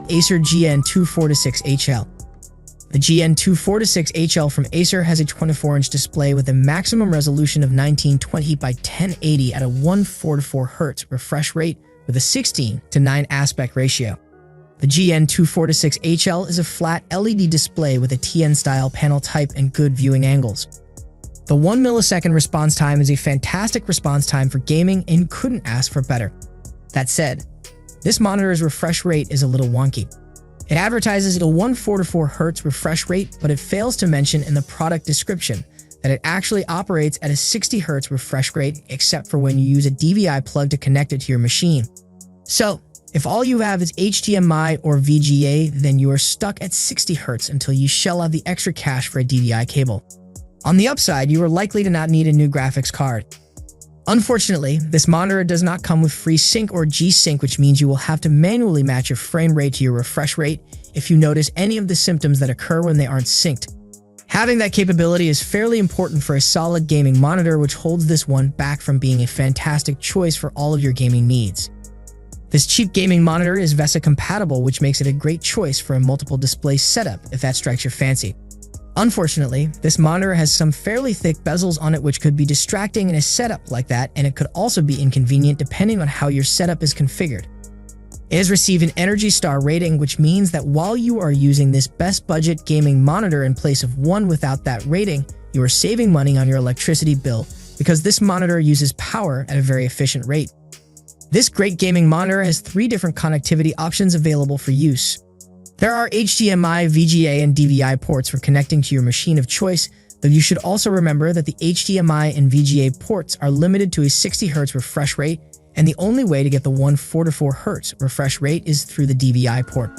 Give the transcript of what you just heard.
Acer GN246HL. The GN246HL from Acer has a 24-inch display with a maximum resolution of 1920 by 1080 at a 144 Hz refresh rate with a 16:9 aspect ratio. The GN246HL is a flat LED display with a TN-style panel type and good viewing angles. The 1 millisecond response time is a fantastic response time for gaming and couldn't ask for better. That said, this monitor's refresh rate is a little wonky. It advertises a 144 Hz refresh rate, but it fails to mention in the product description that it actually operates at a 60 Hz refresh rate except for when you use a DVI plug to connect it to your machine. So, if all you have is HDMI or VGA, then you are stuck at 60 Hz until you shell out the extra cash for a DVI cable. On the upside, you are likely to not need a new graphics card. Unfortunately, this monitor does not come with FreeSync or G-Sync, which means you will have to manually match your frame rate to your refresh rate if you notice any of the symptoms that occur when they aren't synced. Having that capability is fairly important for a solid gaming monitor, which holds this one back from being a fantastic choice for all of your gaming needs. This cheap gaming monitor is VESA compatible, which makes it a great choice for a multiple display setup if that strikes your fancy. Unfortunately, this monitor has some fairly thick bezels on it, which could be distracting in a setup like that, and it could also be inconvenient depending on how your setup is configured. It has received an Energy Star rating, which means that while you are using this best budget gaming monitor in place of one without that rating, you are saving money on your electricity bill because this monitor uses power at a very efficient rate. This great gaming monitor has 3 different connectivity options available for use. There are HDMI, VGA, and DVI ports for connecting to your machine of choice, though you should also remember that the HDMI and VGA ports are limited to a 60 Hz refresh rate, and the only way to get the 144 Hz refresh rate is through the DVI port.